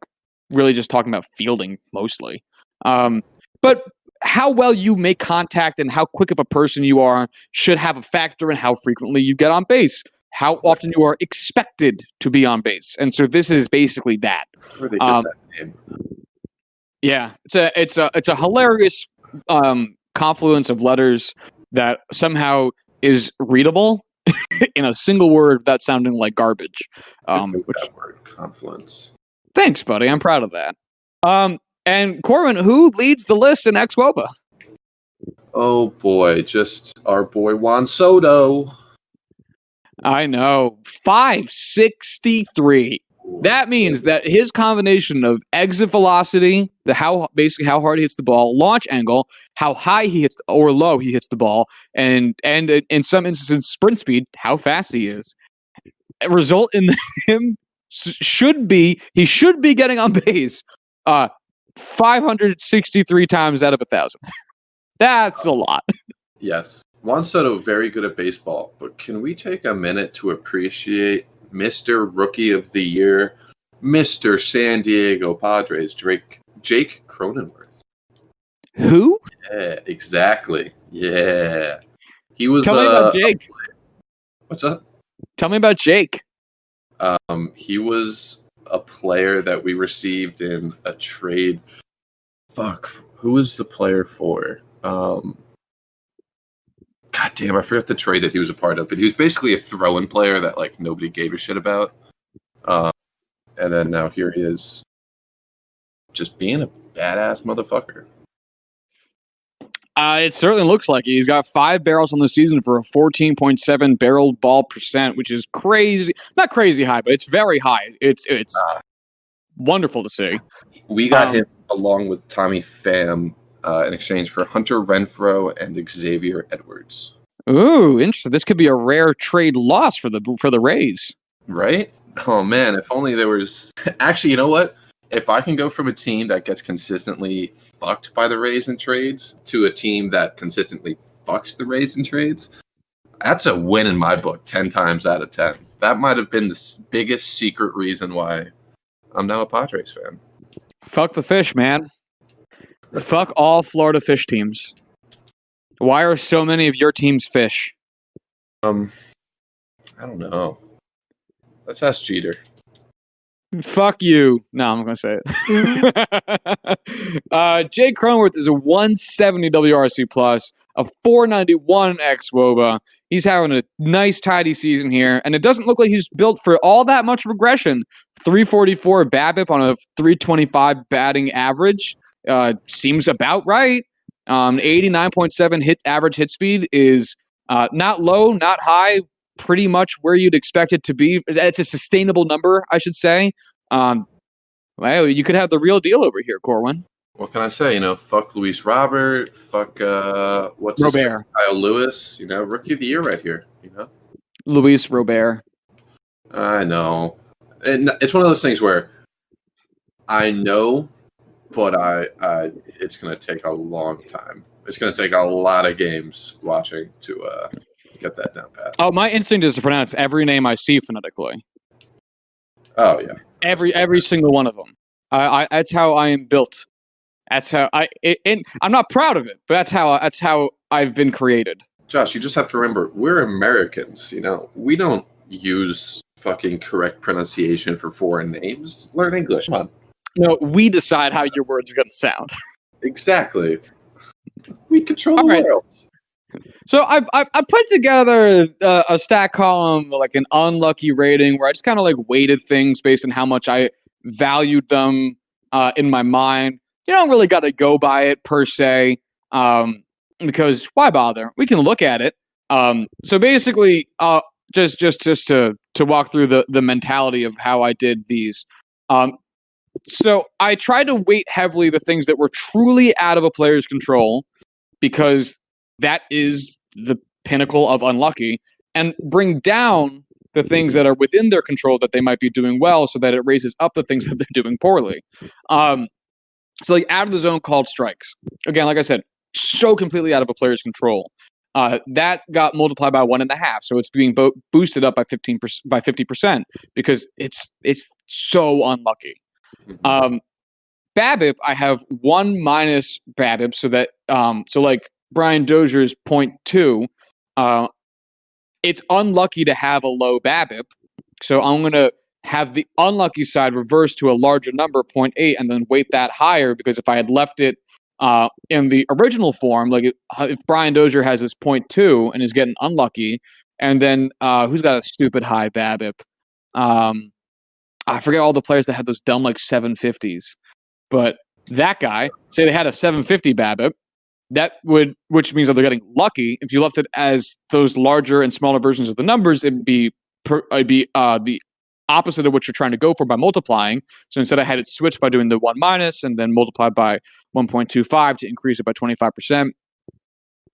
really just talking about fielding mostly. But how well you make contact and how quick of a person you are should have a factor in how frequently you get on base, how often you are expected to be on base. And so this is basically that. Where they get that name. Yeah, it's a hilarious confluence of letters that somehow is readable in a single word without sounding like garbage. That word, confluence. Thanks, buddy. I'm proud of that. And Corwin, who leads the list in xwOBA? Oh boy, just our boy Juan Soto. I know, 563. That means that his combination of exit velocity, basically how hard he hits the ball, launch angle, how high he hits or low he hits the ball, and in some instances sprint speed, how fast he is, result in him should be getting on base 563 times out of 1,000. That's a lot. Yes. Juan Soto, very good at baseball, but can we take a minute to appreciate Mr. Rookie of the Year, Mr. San Diego Padres, Jake Cronenworth? Who? Yeah, exactly. Yeah. He was Tell me about Jake. What's up? Tell me about Jake. He was a player that we received in a trade. Fuck. Who was the player for? God damn, I forgot the trade that he was a part of, but he was basically a throw-in player that like nobody gave a shit about. And then now here he is, just being a badass motherfucker. It certainly looks like it. He's got 5 barrels on the season for a 14.7 barrel ball percent, which is crazy. Not crazy high, but it's very high. It's wonderful to see. We got him along with Tommy Pham in exchange for Hunter Renfroe and Xavier Edwards. Ooh, interesting. This could be a rare trade loss for the Rays. Right? Oh man, if only there was. Actually, you know what? If I can go from a team that gets consistently fucked by the Rays in trades to a team that consistently fucks the Rays in trades, that's a win in my book 10 times out of 10. That might have been the biggest secret reason why I'm now a Padres fan. Fuck the fish, man. Fuck all Florida fish teams. Why are so many of your teams fish? I don't know. Let's ask Jeter. Fuck you. No, I'm going to say it. Jake Cronenworth is a 170 WRC plus, a 491 xWOBA. He's having a nice, tidy season here, and it doesn't look like he's built for all that much regression. 344 BABIP on a 325 batting average seems about right. 89.7 average hit speed is not low, not high, pretty much where you'd expect it to be. It's a sustainable number, I should say. Well, you could have the real deal over here, Corwin. What can I say? Fuck Luis Robert. Fuck what's Robert. Kyle Lewis. Rookie of the Year right here. Luis Robert. I know, and it's one of those things where I know, but I it's gonna take a long time. It's gonna take a lot of games watching to get that down pat. Oh, my instinct is to pronounce every name I see phonetically. Oh yeah, every single one of them. That's how I am built. That's how and I'm not proud of it, but that's how I've been created. Josh, you just have to remember, we're Americans. We don't use fucking correct pronunciation for foreign names. Learn English, come on. No, we decide how your words are going to sound. Exactly. We control the world. So I put together a stat column, like an unlucky rating, where I just kind of like weighted things based on how much I valued them in my mind. You don't really got to go by it per se, because why bother? We can look at it. So basically, just to walk through the mentality of how I did these. So I tried to weight heavily the things that were truly out of a player's control, because that is the pinnacle of unlucky, and bring down the things that are within their control that they might be doing well, so that it raises up the things that they're doing poorly. So like out of the zone called strikes. Again, like I said, so completely out of a player's control. That got multiplied by 1.5, so it's being boosted up by 50% because it's so unlucky. BABIP, I have 1 minus BABIP, so that so like Brian Dozier's 0.2, it's unlucky to have a low BABIP, so I'm going to have the unlucky side reverse to a larger number, 0.8, and then weight that higher, because if I had left it in the original form, like if Brian Dozier has his 0.2 and is getting unlucky, and then who's got a stupid high BABIP? I forget all the players that had those dumb like 750s, but that guy, say they had a 750 BABIP, which means that they're getting lucky. If you left it as those larger and smaller versions of the numbers, it'd be the opposite of what you're trying to go for by multiplying. So instead I had it switched by doing the 1 minus and then multiplied by 1.25 to increase it by 25%.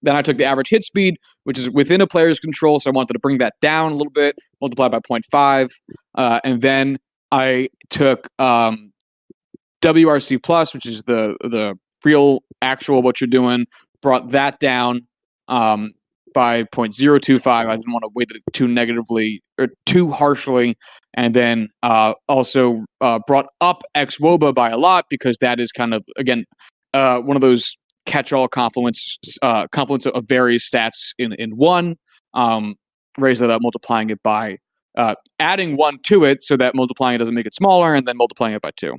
Then I took the average hit speed, which is within a player's control, so I wanted to bring that down a little bit, multiply by 0.5. And then I took WRC plus, which is the real actual what you're doing, brought that down by 0.025. I didn't want to weight it too negatively or too harshly. And then also brought up xWOBA by a lot because that is kind of, again, one of those catch-all confluence of various stats in one. Raise that up, multiplying it by adding 1 to it so that multiplying it doesn't make it smaller, and then multiplying it by 2.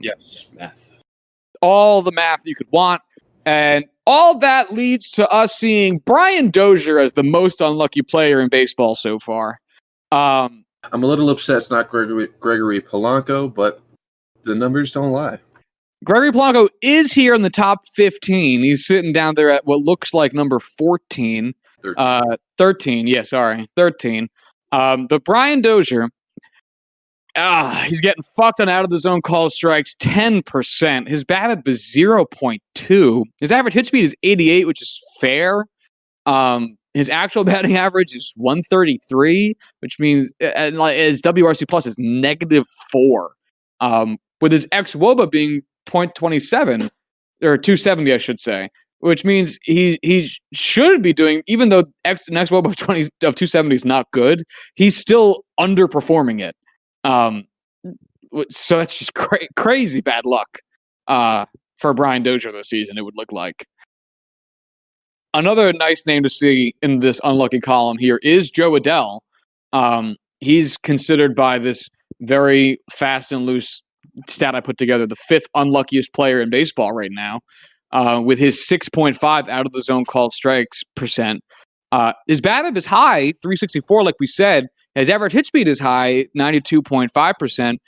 Yes, math. All the math you could want. And all that leads to us seeing Brian Dozier as the most unlucky player in baseball so far. I'm a little upset it's not Gregory Polanco, but the numbers don't lie. Gregory Polanco is here in the top 15. He's sitting down there at what looks like number 14. 13. Yeah, sorry. 13. But Brian Dozier, he's getting fucked on out of the zone call strikes 10%. His BABIP is 0.2. His average hit speed is 88, which is fair. His actual batting average is 133, which means his WRC plus is -4. With his xWOBA being 0.27 or 270, I should say, which means he should be doing, even though xWOBA of 270 is not good, he's still underperforming it. So that's just crazy bad luck for Brian Dozier this season, it would look like. Another nice name to see in this unlucky column here is Joe Adell. He's considered by this very fast and loose stat I put together the 5th unluckiest player in baseball right now, with his 6.5 out of the zone called strikes percent. His BABIP is high, 364, like we said. His average hit speed is high, 92.5%.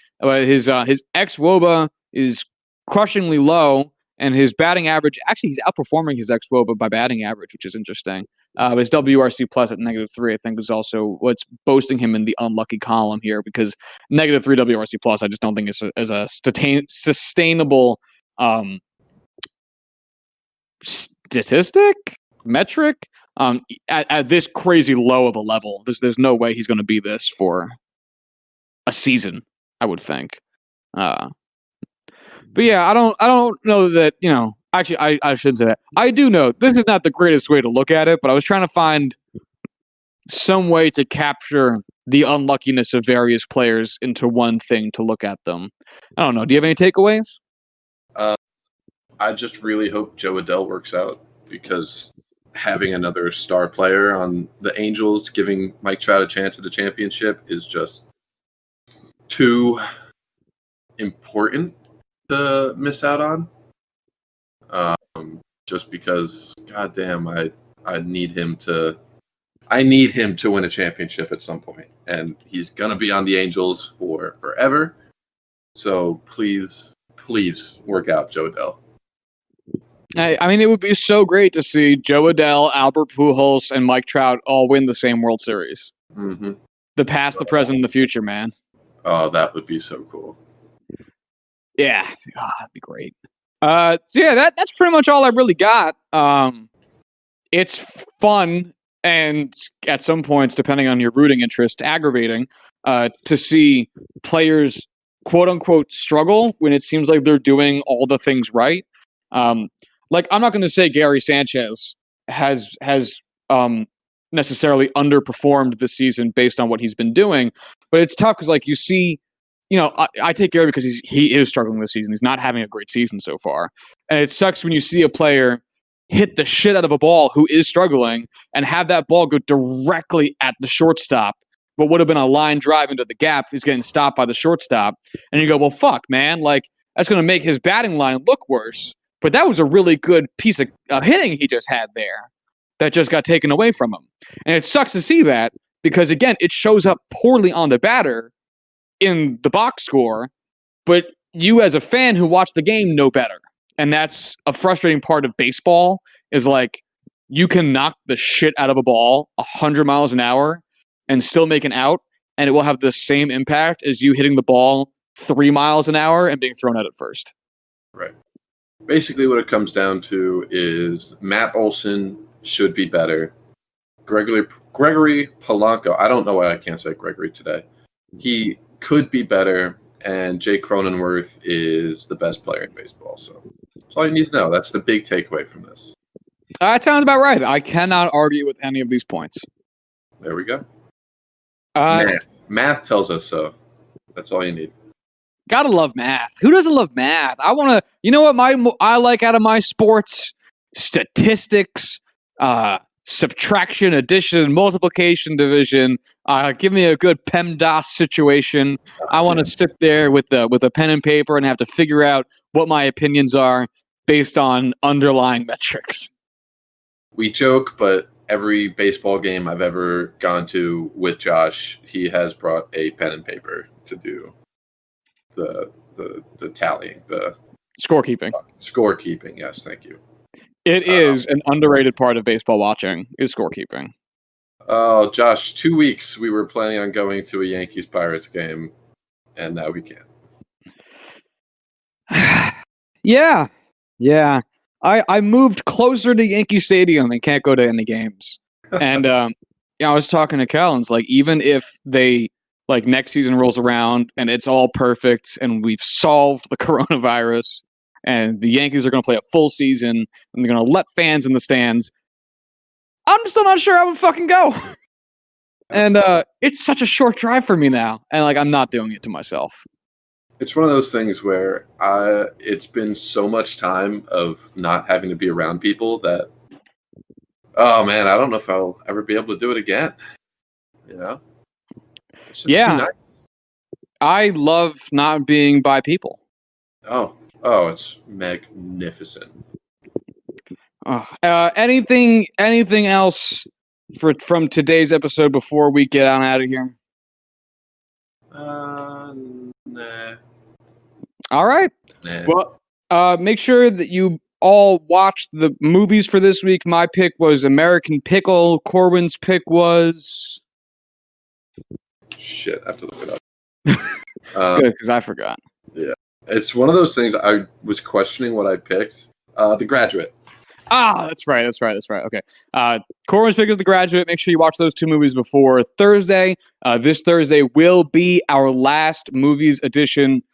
His xWOBA is crushingly low, and his batting average, actually, he's outperforming his xWOBA by batting average, which is interesting. His WRC plus at -3, I think, is also what's boasting him in the unlucky column here, because -3 WRC plus, I just don't think is a sustainable statistic, metric, at this crazy low of a level. There's no way he's going to be this for a season, I would think. But yeah, I don't know that, actually I shouldn't say that. I do know this is not the greatest way to look at it, but I was trying to find some way to capture the unluckiness of various players into one thing to look at them. I don't know. Do you have any takeaways? I just really hope Joe Adell works out, because having another star player on the Angels giving Mike Trout a chance at the championship is just too important to miss out on. Just because, goddamn, I need him to win a championship at some point, and he's gonna be on the Angels for forever. So please work out, Joe Adell. I mean, it would be so great to see Joe Adell, Albert Pujols, and Mike Trout all win the same World Series. Mm-hmm. The past, the present, and the future, man. Oh, that would be so cool. Yeah, that'd be great. So yeah, that's pretty much all I really got. It's fun, and at some points, depending on your rooting interest, aggravating to see players quote unquote struggle when it seems like they're doing all the things right. Like, I'm not going to say Gary Sanchez has necessarily underperformed this season based on what he's been doing, but it's tough because, like, you see, I take Gary because he is struggling this season. He's not having a great season so far, and it sucks when you see a player hit the shit out of a ball who is struggling and have that ball go directly at the shortstop. What would have been a line drive into the gap is getting stopped by the shortstop, and you go, well, fuck, man, like, that's going to make his batting line look worse. But that was a really good piece of hitting he just had there that just got taken away from him. And it sucks to see that because, again, it shows up poorly on the batter in the box score, but you as a fan who watched the game know better. And that's a frustrating part of baseball, is like, you can knock the shit out of a ball 100 miles an hour and still make an out. and it will have the same impact as you hitting the ball 3 miles an hour and being thrown out at first. Right. Basically, what it comes down to is Matt Olson should be better. Gregory Polanco, I don't know why I can't say Gregory today. He could be better, and Jake Cronenworth is the best player in baseball. So that's all you need to know. That's the big takeaway from this. That sounds about right. I cannot argue with any of these points. There we go. Uh, Math tells us so. That's all you need. Gotta love math. Who doesn't love math? I want to. You know what? I like out of my sports: statistics, subtraction, addition, multiplication, division. Give me a good PEMDAS situation. I want to sit there with a pen and paper and have to figure out what my opinions are based on underlying metrics. We joke, but every baseball game I've ever gone to with Josh, he has brought a pen and paper to do the tallying, the scorekeeping. Yes, thank you. It is an underrated part of baseball watching is scorekeeping. Oh, Josh, 2 weeks we were planning on going to a Yankees-Pirates game, and now we can't. Yeah. I moved closer to Yankee Stadium and can't go to any games. And I was talking to Cal, and it's like, even if they next season rolls around and it's all perfect and we've solved the coronavirus and the Yankees are going to play a full season and they're going to let fans in the stands, I'm still not sure I would fucking go. And it's such a short drive for me now, and I'm not doing it to myself. It's one of those things where it's been so much time of not having to be around people that, oh man, I don't know if I'll ever be able to do it again. You know? It's just too nice. I love not being by people. Oh, it's magnificent. Anything else from today's episode before we get on out of here? Nah. All right. Nah. Well, make sure that you all watch the movies for this week. My pick was American Pickle. Corwin's pick was... Shit, I have to look it up. Good, because I forgot. Yeah. It's one of those things I was questioning what I picked. The Graduate. That's right. Okay. Corwin's pick is The Graduate. Make sure you watch those 2 movies before Thursday. This Thursday will be our last movies edition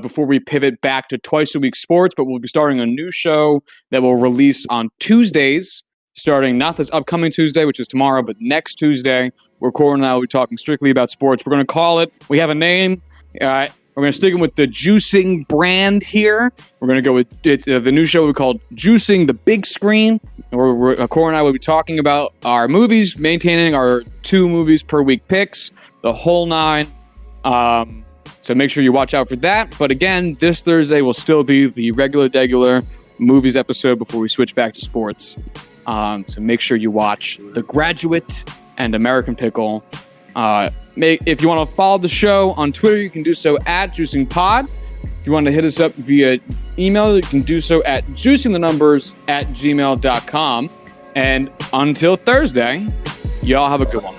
before we pivot back to twice a week sports, but we'll be starting a new show that will release on Tuesdays, starting not this upcoming Tuesday, which is tomorrow, but next Tuesday, where Corwin and I will be talking strictly about sports. We're going to call it, we have a name, we're going to stick with the juicing brand here. We're going to go with the new show we called Juicing the Big Screen. Where Corwin and I will be talking about our movies, maintaining our 2 movies per week picks, the whole 9. So make sure you watch out for that. But again, this Thursday will still be the regular movies episode before we switch back to sports. So make sure you watch The Graduate and American Pickle. If you want to follow the show on Twitter, you can do so at JuicingPod. If you want to hit us up via email, you can do so at juicingthenumbers@gmail.com. And until Thursday, y'all have a good one.